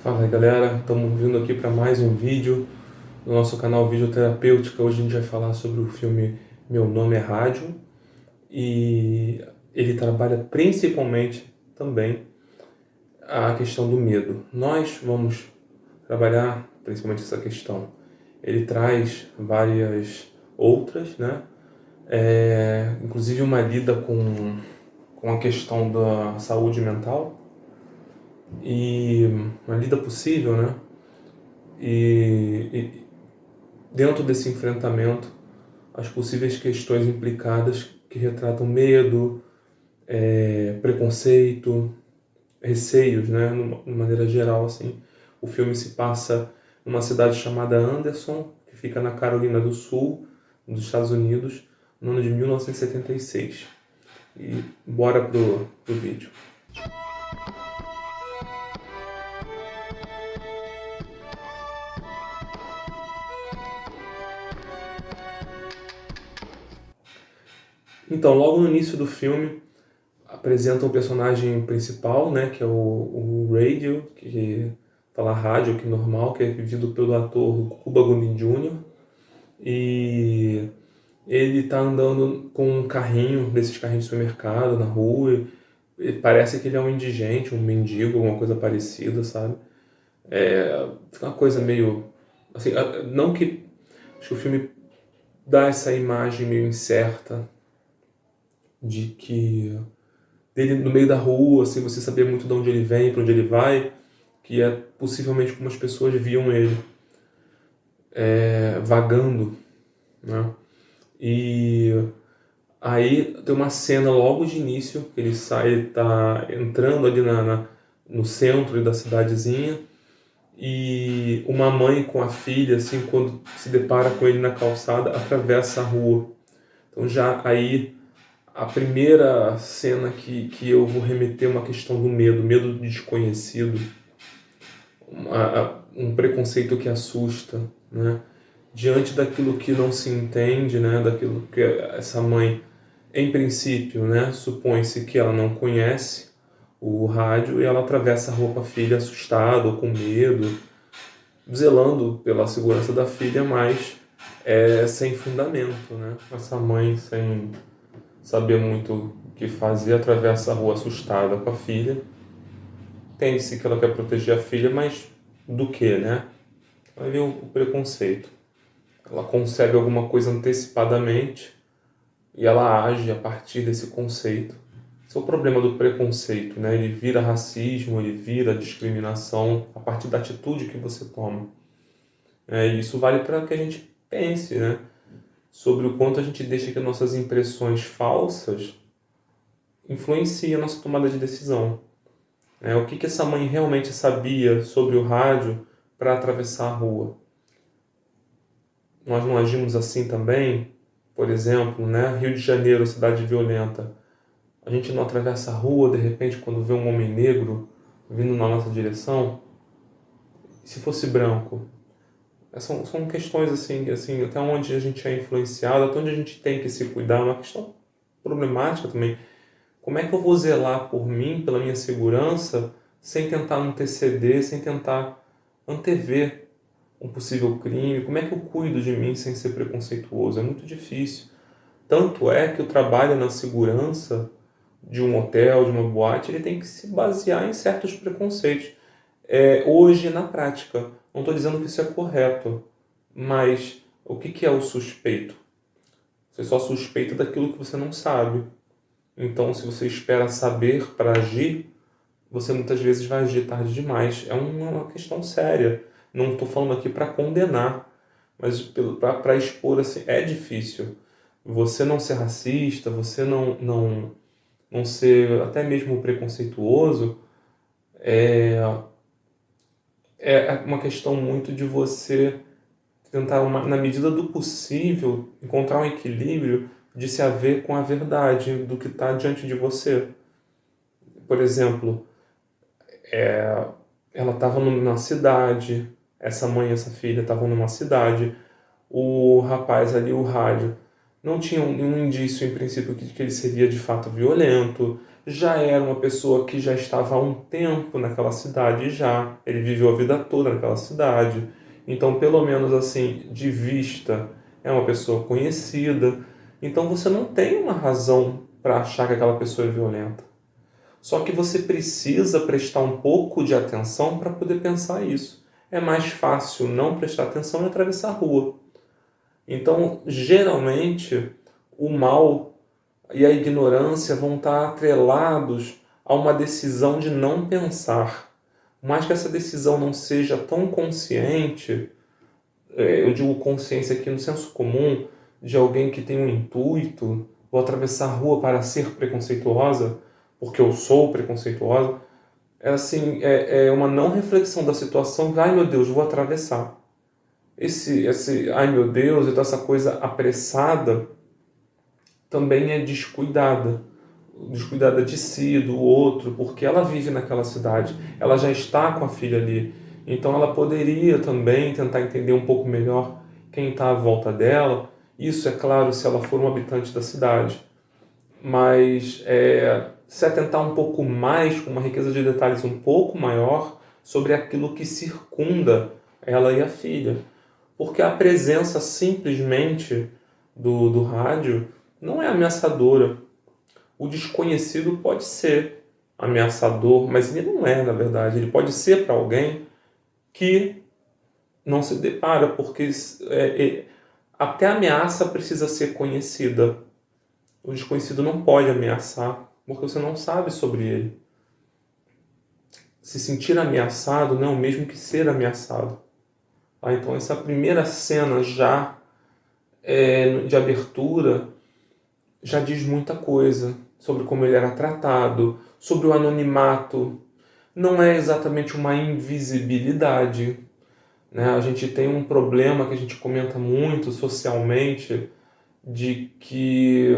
Fala aí galera, estamos vindo aqui para mais um vídeo do nosso canal Videoterapêutica. Hoje a gente vai falar sobre o filme Meu Nome é Rádio e ele trabalha principalmente também a questão do medo. Nós vamos trabalhar principalmente essa questão. Ele traz várias outras, né? Inclusive uma lida com a questão da saúde mental e uma lida possível, né? E dentro desse enfrentamento, as possíveis questões implicadas que retratam medo, preconceito, receios, né, de maneira geral, assim. O filme se passa numa cidade chamada Anderson, que fica na Carolina do Sul, nos Estados Unidos, no ano de 1976. E bora pro vídeo. Então, logo no início do filme, apresenta o personagem principal, né, que é o Radio, que fala rádio aqui normal, que é vivido pelo ator Cuba Gooding Jr. E ele tá andando com um carrinho, desses carrinhos de supermercado, na rua, e parece que ele é um indigente, um mendigo, alguma coisa parecida, sabe? Fica uma coisa meio... assim, não que... acho que o filme dá essa imagem meio incerta de que dele no meio da rua, sem você saber muito de onde ele vem, para onde ele vai, que é possivelmente como as pessoas viam ele, vagando, né? E aí tem uma cena logo de início, que ele sai, ele tá entrando ali no centro da cidadezinha, e uma mãe com a filha, assim, quando se depara com ele na calçada, atravessa a rua. Então já aí a primeira cena que eu vou remeter é uma questão do medo do desconhecido, um preconceito que assusta, né? Diante daquilo que não se entende, né? Daquilo que essa mãe, em princípio, né? Supõe-se que ela não conhece o rádio e ela atravessa a rua com a filha assustada ou com medo, zelando pela segurança da filha, mas sem fundamento, né? Essa mãe sem saber muito o que fazer, atravessa a rua assustada com a filha. Entende-se que ela quer proteger a filha, mas do que, né? Aí vem o preconceito. Ela concebe alguma coisa antecipadamente e ela age a partir desse conceito. Esse é o problema do preconceito, né? Ele vira racismo, ele vira discriminação a partir da atitude que você toma. E isso vale para que a gente pense, né? Sobre o quanto a gente deixa que nossas impressões falsas influenciem a nossa tomada de decisão. O que essa mãe realmente sabia sobre o rádio para atravessar a rua? Nós não agimos assim também? Por exemplo, né? Rio de Janeiro, cidade violenta. A gente não atravessa a rua, de repente, quando vê um homem negro vindo na nossa direção? E se fosse branco? São questões assim, até onde a gente é influenciado, até onde a gente tem que se cuidar. É uma questão problemática também. Como é que eu vou zelar por mim, pela minha segurança, sem tentar anteceder, sem tentar antever um possível crime? Como é que eu cuido de mim sem ser preconceituoso? É muito difícil. Tanto é que o trabalho na segurança de um hotel, de uma boate, ele tem que se basear em certos preconceitos. Hoje, na prática, não estou dizendo que isso é correto, mas o que é o suspeito? Você só suspeita daquilo que você não sabe. Então, se você espera saber para agir, você muitas vezes vai agir tarde demais. É uma questão séria. Não estou falando aqui para condenar, mas para expor assim, é difícil. Você não ser racista, você não ser até mesmo preconceituoso, é uma questão muito de você tentar, na medida do possível, encontrar um equilíbrio de se haver com a verdade do que está diante de você. Por exemplo, ela estava numa cidade, essa mãe e essa filha estavam numa cidade, o rapaz ali, o rádio, não tinha nenhum indício em princípio que ele seria de fato violento, já era uma pessoa que já estava há um tempo naquela cidade já, ele viveu a vida toda naquela cidade, então pelo menos assim, de vista, é uma pessoa conhecida, então você não tem uma razão para achar que aquela pessoa é violenta. Só que você precisa prestar um pouco de atenção para poder pensar isso. É mais fácil não prestar atenção e atravessar a rua. Então, geralmente, o mal e a ignorância vão estar atrelados a uma decisão de não pensar. Mas que essa decisão não seja tão consciente, eu digo consciência aqui no senso comum, de alguém que tem um intuito, vou atravessar a rua para ser preconceituosa, porque eu sou preconceituosa, é assim, é uma não reflexão da situação, ai meu Deus, vou atravessar. Esse ai meu Deus, então essa coisa apressada também é descuidada. Descuidada de si, do outro, porque ela vive naquela cidade, ela já está com a filha ali. Então ela poderia também tentar entender um pouco melhor quem está à volta dela. Isso, é claro, se ela for um habitante da cidade. Mas se atentar um pouco mais, com uma riqueza de detalhes um pouco maior, sobre aquilo que circunda ela e a filha. Porque a presença simplesmente do rádio não é ameaçadora. O desconhecido pode ser ameaçador, mas ele não é, na verdade. Ele pode ser para alguém que não se depara, porque até a ameaça precisa ser conhecida. O desconhecido não pode ameaçar, porque você não sabe sobre ele. Se sentir ameaçado não é o mesmo que ser ameaçado. Então essa primeira cena já de abertura já diz muita coisa sobre como ele era tratado, sobre o anonimato. Não é exatamente uma invisibilidade, né? A gente tem um problema que a gente comenta muito socialmente, de que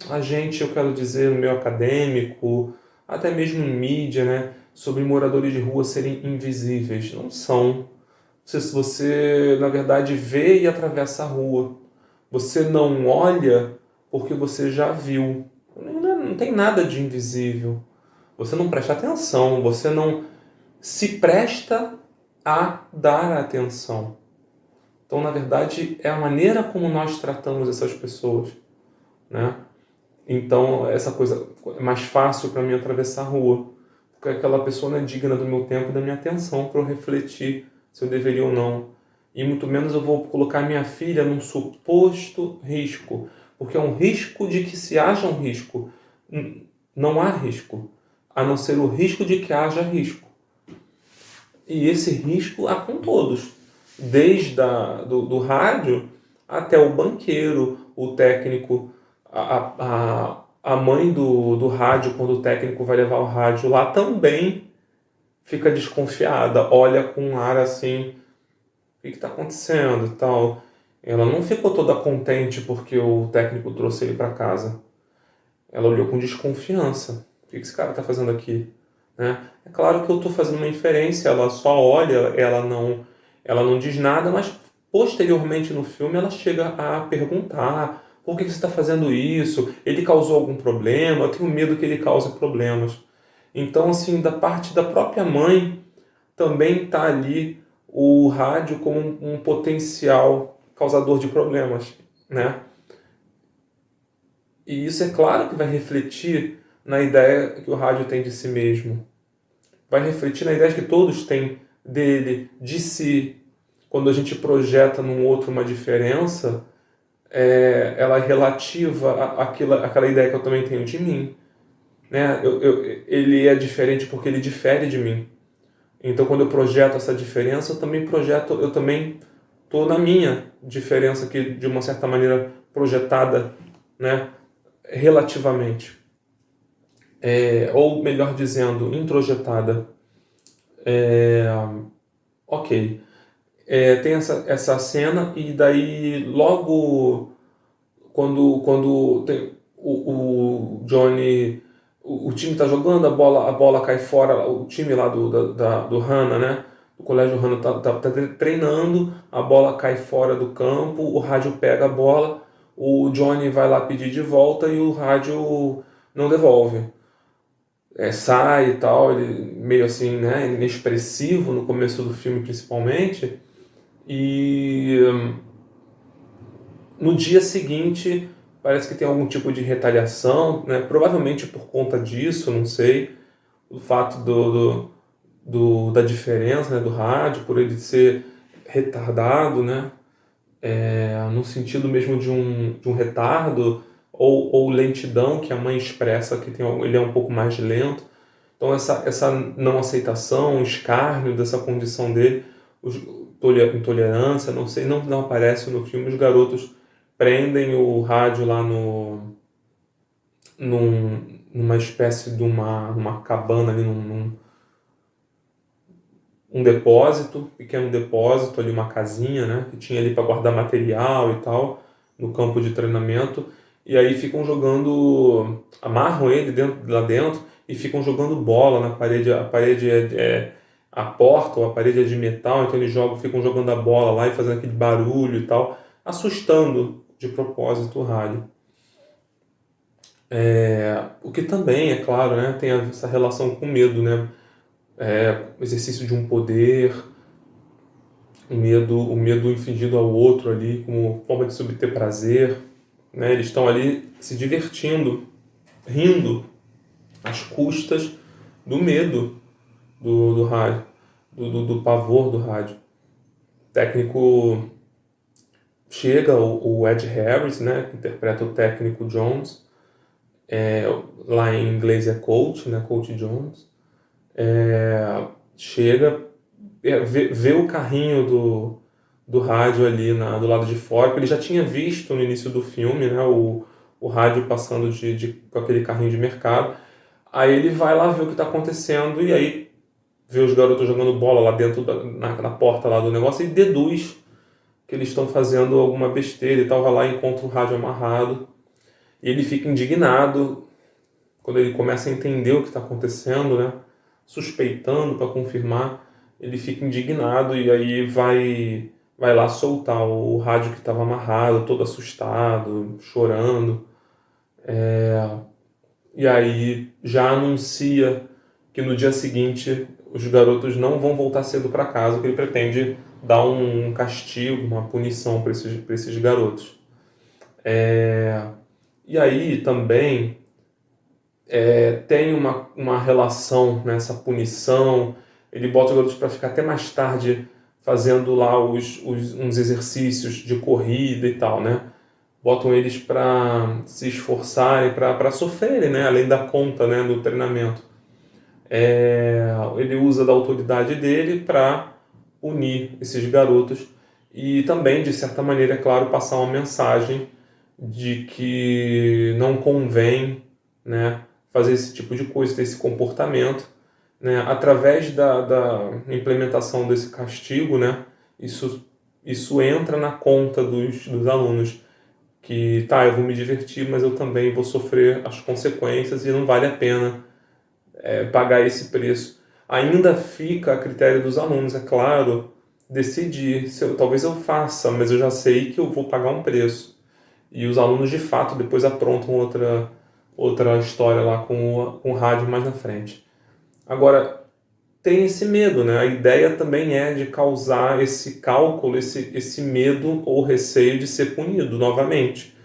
a gente, eu quero dizer, no meio acadêmico, até mesmo em mídia, né, sobre moradores de rua serem invisíveis. Não são. Se você, na verdade, vê e atravessa a rua, você não olha porque você já viu. Não tem nada de invisível. Você não presta atenção, você não se presta a dar atenção. Então, na verdade, é a maneira como nós tratamos essas pessoas, né? Então, essa coisa é mais fácil para mim atravessar a rua, porque aquela pessoa não é digna do meu tempo e da minha atenção para eu refletir se eu deveria ou não. E muito menos eu vou colocar minha filha num suposto risco, porque é um risco de que se haja um risco. Não há risco, a não ser o risco de que haja risco. E esse risco há com todos, desde do rádio até o banqueiro, o técnico, a mãe do rádio, quando o técnico vai levar o rádio lá, também fica desconfiada, olha com um ar assim, o que está acontecendo e tal. Ela não ficou toda contente porque o técnico trouxe ele para casa. Ela olhou com desconfiança. O que esse cara está fazendo aqui? Né? É claro que eu estou fazendo uma inferência, ela só olha, ela não diz nada, mas posteriormente no filme ela chega a perguntar: por que você está fazendo isso? Ele causou algum problema? Eu tenho medo que ele cause problemas. Então, assim, da parte da própria mãe, também está ali o rádio como um potencial causador de problemas, né? E isso é claro que vai refletir na ideia que o rádio tem de si mesmo. Vai refletir na ideia que todos têm dele, de si. Quando a gente projeta num outro uma diferença, ela é relativa àquela ideia que eu também tenho de mim. Né? Ele é diferente porque ele difere de mim. Então, quando eu projeto essa diferença, eu também estou na minha diferença, que de uma certa maneira projetada, né? Relativamente. Ou melhor dizendo, introjetada. Ok. Tem essa cena, e daí logo quando tem o Johnny, o time está jogando, a bola cai fora, o time lá do Hannah, né? O colégio Hannah tá treinando, a bola cai fora do campo, o rádio pega a bola, o Johnny vai lá pedir de volta e o rádio não devolve. sai e tal, ele meio assim, né, inexpressivo no começo do filme principalmente, e no dia seguinte parece que tem algum tipo de retaliação, né, provavelmente por conta disso, não sei, o fato da diferença, né, do rádio, por ele ser retardado, né, no sentido mesmo de um retardo ou lentidão que a mãe expressa, que ele é um pouco mais lento. Então essa não aceitação, o escárnio dessa condição dele, intolerância, não sei, não aparece no filme. Os garotos prendem o rádio lá numa espécie de uma cabana ali, um depósito, pequeno depósito ali, uma casinha, né, que tinha ali para guardar material e tal, no campo de treinamento, e aí ficam jogando, amarram ele lá dentro e ficam jogando bola na parede. A parede a porta ou a parede é de metal, então eles ficam jogando a bola lá e fazendo aquele barulho e tal, assustando de propósito o rádio. O que também, é claro, né, tem essa relação com medo, né? O exercício de um poder, o medo infligido ao outro ali como forma de se obter prazer, né? Eles estão ali se divertindo, rindo às custas do medo do rádio, do pavor do rádio. O técnico chega, o Ed Harris, né, que interpreta o técnico Jones, lá em inglês é Coach, né, Coach Jones, chega, vê o carrinho do rádio ali do lado de fora, porque ele já tinha visto no início do filme, né, o rádio passando com aquele carrinho de mercado. Aí ele vai lá ver o que está acontecendo e aí vê os garotos jogando bola lá dentro na porta lá do negócio e deduz que eles estão fazendo alguma besteira e tal. Vai lá e encontra o rádio amarrado e ele fica indignado quando ele começa a entender o que está acontecendo, né? Suspeitando para confirmar, ele fica indignado e aí vai lá soltar o rádio que estava amarrado, todo assustado, chorando. E aí já anuncia que no dia seguinte os garotos não vão voltar cedo para casa, que ele pretende dar um castigo, uma punição para esses garotos. E aí também tem uma relação nessa punição. Ele bota os garotos para ficar até mais tarde fazendo lá uns exercícios de corrida e tal, né? Botam eles para se esforçarem, para sofrerem, né? Além da conta, né, do treinamento. Ele usa da autoridade dele para punir esses garotos e também, de certa maneira, é claro, passar uma mensagem de que não convém, né, fazer esse tipo de coisa, ter esse comportamento, né, através da implementação desse castigo, né, isso entra na conta dos alunos, que eu vou me divertir, mas eu também vou sofrer as consequências e não vale a pena pagar esse preço. Ainda fica a critério dos alunos, é claro, decidir, talvez eu faça, mas eu já sei que eu vou pagar um preço. E os alunos, de fato, depois aprontam outra história lá com o rádio mais na frente. Agora, tem esse medo, né? A ideia também é de causar esse cálculo, esse medo ou receio de ser punido novamente.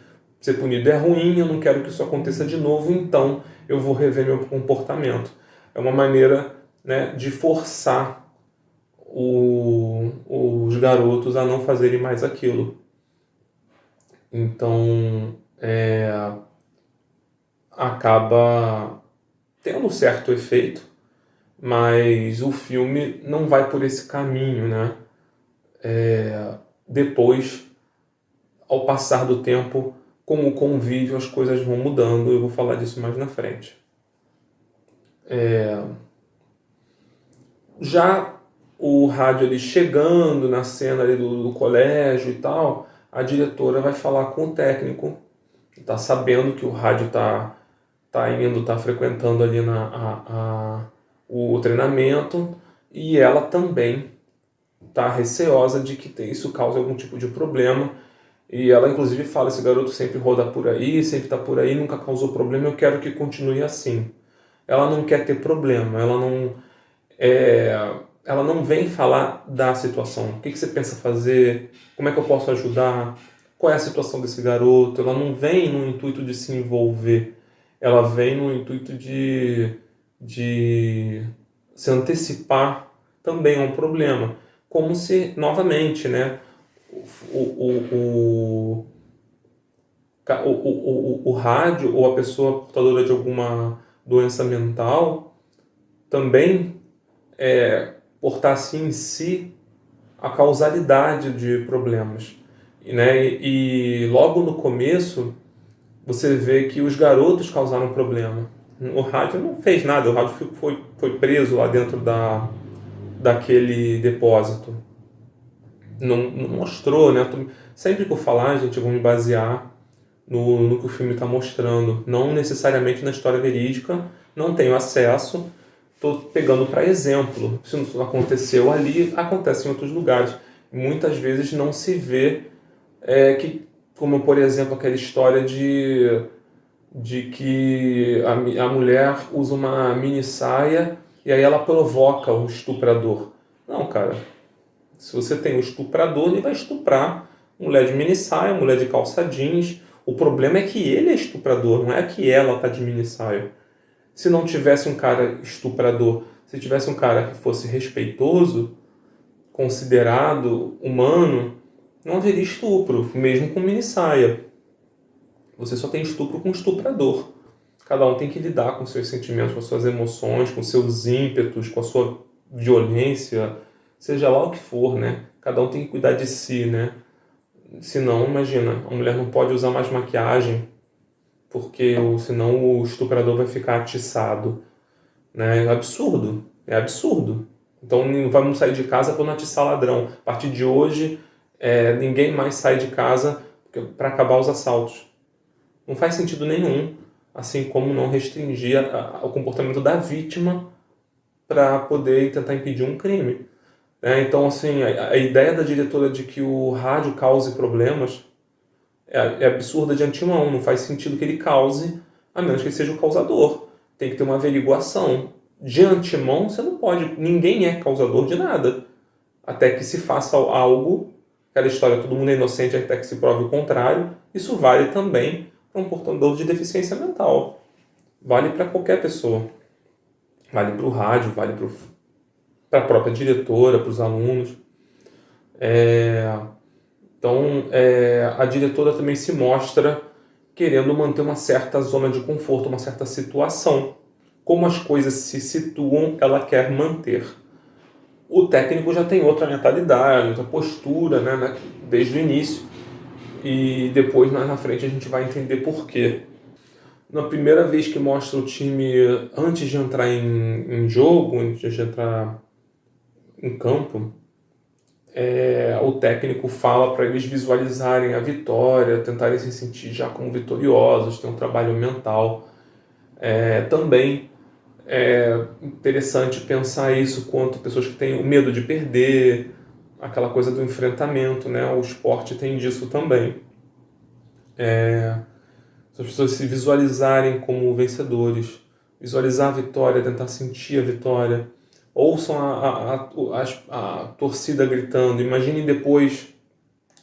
Ser punido é ruim, eu não quero que isso aconteça de novo, então eu vou rever meu comportamento. É uma maneira, né, de forçar os garotos a não fazerem mais aquilo. Então, acaba tendo um certo efeito, mas o filme não vai por esse caminho, né? Depois, ao passar do tempo, com o convívio, as coisas vão mudando. Eu vou falar disso mais na frente. Já o rádio ali chegando na cena ali do colégio e tal, a diretora vai falar com o técnico, que está sabendo que o rádio está frequentando ali o treinamento, e ela também está receosa de que isso cause algum tipo de problema. E ela inclusive fala, esse garoto sempre roda por aí, sempre está por aí, nunca causou problema, eu quero que continue assim. ela não quer ter problema, ela não vem falar da situação. O que você pensa fazer? Como é que eu posso ajudar? Qual é a situação desse garoto? Ela não vem no intuito de se envolver. Ela vem no intuito de se antecipar também a um problema. Como se, novamente, né, o, o, o rádio ou a pessoa portadora de alguma doença mental também portasse em si a causalidade de problemas. Né? E logo no começo, você vê que os garotos causaram problema. O rádio não fez nada, o rádio foi preso lá dentro daquele depósito. Não mostrou, né? Sempre que eu falar, gente, eu vou me basear no que o filme está mostrando. Não necessariamente na história verídica, não tenho acesso, estou pegando para exemplo. Se não aconteceu ali, acontece em outros lugares. Muitas vezes não se vê como por exemplo aquela história de que a mulher usa uma mini saia e aí ela provoca o estuprador. Não, cara. Se você tem um estuprador, ele vai estuprar mulher de mini saia, mulher de calça jeans. O problema é que ele é estuprador, não é que ela tá de mini saia. Se não tivesse um cara estuprador, se tivesse um cara que fosse respeitoso, considerado, humano, não haveria estupro, mesmo com mini saia. Você só tem estupro com estuprador. Cada um tem que lidar com seus sentimentos, com suas emoções, com seus ímpetos, com a sua violência, seja lá o que for, né? Cada um tem que cuidar de si, né? Senão, imagina, a mulher não pode usar mais maquiagem, porque senão o estuprador vai ficar atiçado, né? É absurdo, é absurdo. Então não vamos sair de casa para não atiçar ladrão. A partir de hoje, ninguém mais sai de casa para acabar os assaltos. Não faz sentido nenhum, assim como não restringir o comportamento da vítima para poder tentar impedir um crime. Então, assim, a ideia da diretora de que o rádio cause problemas é absurda de antemão. Não faz sentido que ele cause, a menos que ele seja o causador. Tem que ter uma averiguação. De antemão, você não pode... Ninguém é causador de nada. Até que se faça algo, aquela história, todo mundo é inocente até que se prove o contrário. Isso vale também para um portador de deficiência mental. Vale para qualquer pessoa. Vale para o rádio, vale para a própria diretora, para os alunos. Então, a diretora também se mostra querendo manter uma certa zona de conforto, uma certa situação. Como as coisas se situam, ela quer manter. O técnico já tem outra mentalidade, outra postura, né, desde o início. E depois, na frente, a gente vai entender por quê. Na primeira vez que mostra o time antes de entrar em jogo, antes de entrar em campo, o técnico fala para eles visualizarem a vitória, tentarem se sentir já como vitoriosos, ter um trabalho mental. Também é interessante pensar isso quanto pessoas que têm o medo de perder, aquela coisa do enfrentamento, né? O esporte tem disso também. As pessoas se visualizarem como vencedores, visualizar a vitória, tentar sentir a vitória. Ouçam a torcida gritando. Imaginem depois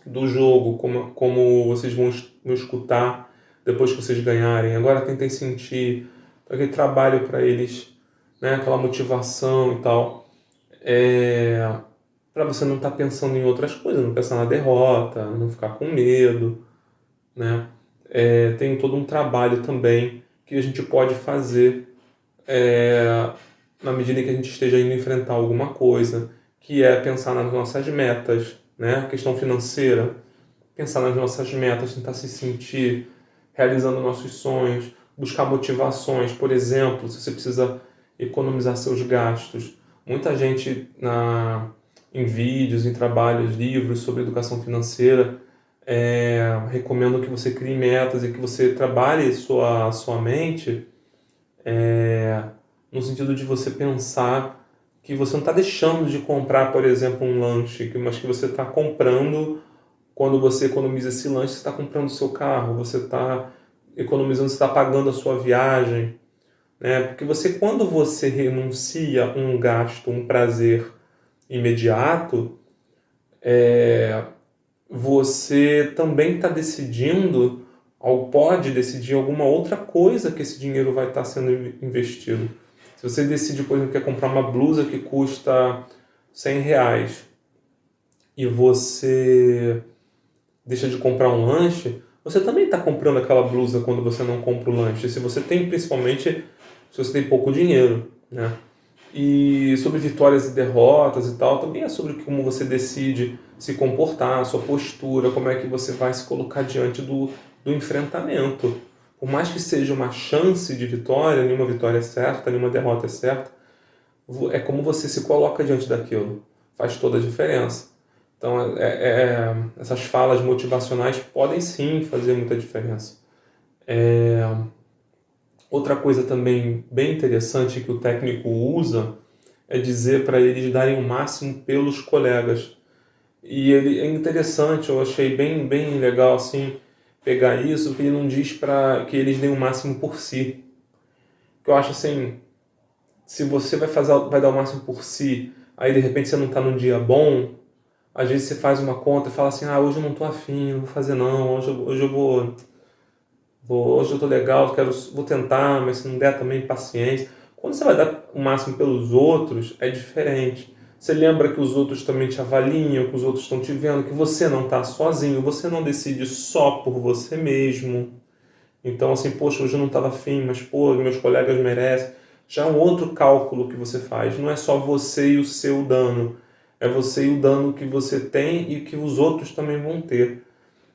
do jogo como vocês vão escutar depois que vocês ganharem. Agora tentem sentir aquele trabalho para eles, né? Aquela motivação e tal. Para você não estar pensando em outras coisas, não pensar na derrota, não ficar com medo, né? Tem todo um trabalho também que a gente pode fazer na medida que a gente esteja indo enfrentar alguma coisa, que é pensar nas nossas metas, né? A questão financeira, pensar nas nossas metas, tentar se sentir realizando nossos sonhos, buscar motivações. Por exemplo, se você precisa economizar seus gastos. Muita gente em vídeos, em trabalhos, livros sobre educação financeira, recomendo que você crie metas e que você trabalhe sua mente no sentido de você pensar que você não está deixando de comprar, por exemplo, um lanche, mas que você está comprando, quando você economiza esse lanche, você está comprando o seu carro, você está economizando, você está pagando a sua viagem, né? Porque quando você renuncia um gasto, um prazer imediato, você também está decidindo, ou pode decidir alguma outra coisa que esse dinheiro vai estar sendo investido. Se você decide, por exemplo, que quer comprar uma blusa que custa R$ 100 e você deixa de comprar um lanche, você também está comprando aquela blusa quando você não compra o lanche. Se você tem, principalmente, se você tem pouco dinheiro, né? E sobre vitórias e derrotas e tal, também é sobre como você decide se comportar, sua postura, como é que você vai se colocar diante do enfrentamento. Por mais que seja uma chance de vitória, nenhuma vitória é certa, nenhuma derrota é certa, é como você se coloca diante daquilo. Faz toda a diferença. Então, essas falas motivacionais podem sim fazer muita diferença. Outra coisa também bem interessante que o técnico usa é dizer para eles darem o máximo pelos colegas. E ele é interessante, eu achei bem, bem legal assim, pegar isso, porque ele não diz para que eles deem o máximo por si. Que eu acho assim, se você vai dar o máximo por si, aí de repente você não está num dia bom, às vezes você faz uma conta e fala assim, hoje eu não estou afim, não vou fazer não, hoje eu hoje eu estou legal, vou tentar, mas se não der também, paciência. Quando você vai dar o máximo pelos outros, é diferente. Você lembra que os outros também te avaliam, que os outros estão te vendo, que você não está sozinho, você não decide só por você mesmo. Então, assim, poxa, hoje eu não estava afim, mas, pô, meus colegas merecem. Já é um outro cálculo que você faz. Não é só você e o seu dano. É você e o dano que você tem e que os outros também vão ter.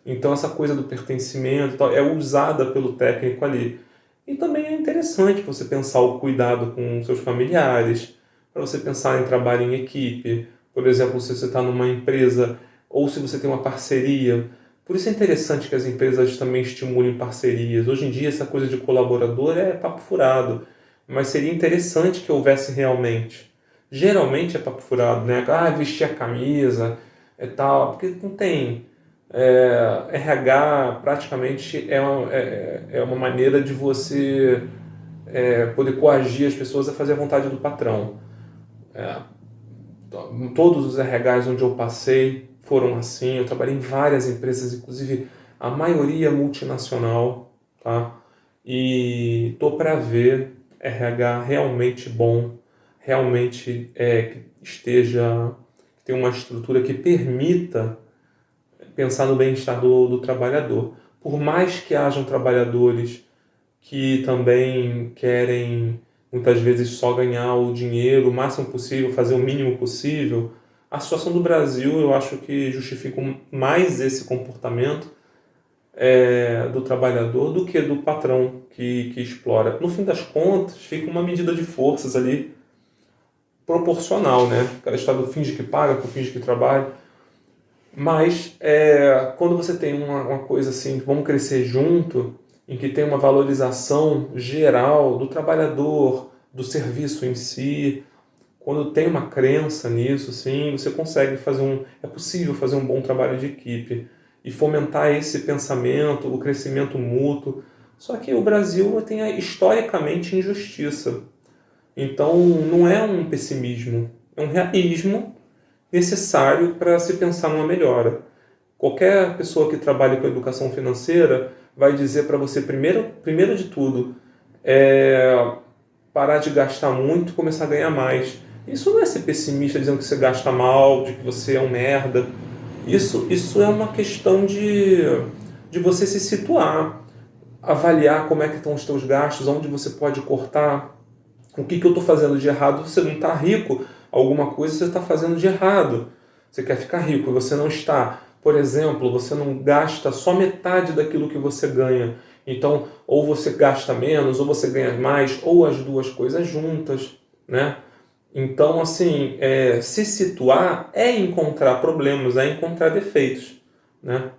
Então, essa coisa do pertencimento é usada pelo técnico ali. E também é interessante você pensar o cuidado com seus familiares, para você pensar em trabalho em equipe. Por exemplo, se você está numa empresa ou se você tem uma parceria. Por isso é interessante que as empresas também estimulem parcerias. Hoje em dia, essa coisa de colaborador é papo furado, mas seria interessante que houvesse realmente. Geralmente é papo furado, né? Vestir a camisa e tal, porque não tem. RH praticamente é uma maneira de você poder coagir as pessoas a fazer a vontade do patrão. Todos os RHs onde eu passei foram assim. Eu trabalhei em várias empresas, inclusive a maioria multinacional, tá? E tô para ver RH realmente bom, realmente que tenha uma estrutura que permita pensar no bem-estar do trabalhador. Por mais que hajam trabalhadores que também querem muitas vezes só ganhar o dinheiro o máximo possível, fazer o mínimo possível, a situação do Brasil eu acho que justifica mais esse comportamento do trabalhador do que do patrão que explora. No fim das contas, fica uma medida de forças ali proporcional, né? Cada estado finge que paga, finge que trabalha. Mas quando você tem uma coisa assim, vamos crescer junto, em que tem uma valorização geral do trabalhador, do serviço em si, quando tem uma crença nisso, sim, você consegue é possível fazer um bom trabalho de equipe e fomentar esse pensamento, o crescimento mútuo. Só que o Brasil tem historicamente injustiça. Então não é um pessimismo, é um realismo necessário para se pensar numa melhora. Qualquer pessoa que trabalhe com educação financeira vai dizer para você, primeiro de tudo, parar de gastar muito e começar a ganhar mais. Isso não é ser pessimista dizendo que você gasta mal, de que você é um merda. Isso é uma questão de você se situar, avaliar como é que estão os teus gastos, onde você pode cortar, o que eu estou fazendo de errado. Você não está rico, alguma coisa você está fazendo de errado. Você quer ficar rico e você não está. Por exemplo, você não gasta só metade daquilo que você ganha. Então, ou você gasta menos, ou você ganha mais, ou as duas coisas juntas, né? Então, assim, se situar é encontrar problemas, é encontrar defeitos, né?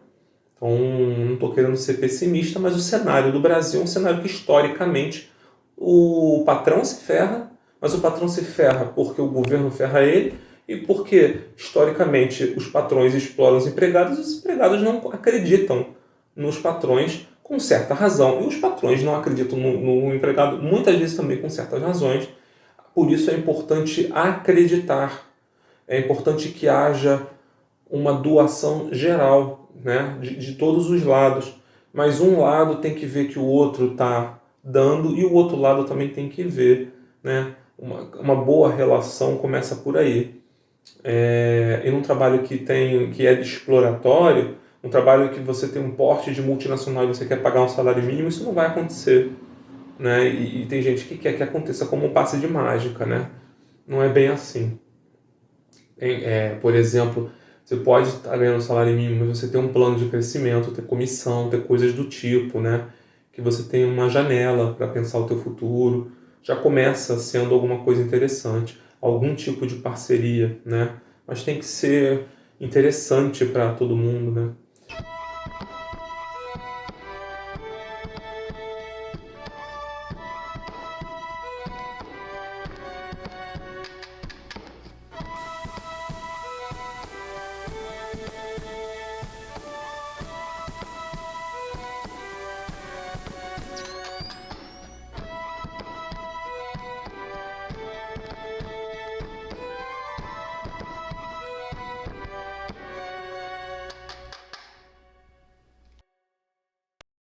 Então, não estou querendo ser pessimista, mas o cenário do Brasil é um cenário que, historicamente, o patrão se ferra, mas o patrão se ferra porque o governo ferra ele e porque, historicamente, os patrões exploram os empregados e os empregados não acreditam nos patrões com certa razão. E os patrões não acreditam no empregado, muitas vezes também com certas razões. Por isso é importante acreditar. É importante que haja uma doação geral, né, de todos os lados. Mas um lado tem que ver que o outro está dando e o outro lado também tem que ver, né? Uma boa relação começa por aí. E num trabalho que é exploratório, um trabalho que você tem um porte de multinacional e você quer pagar um salário mínimo, isso não vai acontecer, né? E tem gente que quer que aconteça como um passe de mágica, né? Não é bem assim. Por exemplo, você pode estar ganhando um salário mínimo, mas você tem um plano de crescimento, ter comissão, ter coisas do tipo, né? Que você tem uma janela para pensar o teu futuro. Já começa sendo alguma coisa interessante, algum tipo de parceria, né? Mas tem que ser interessante para todo mundo, né?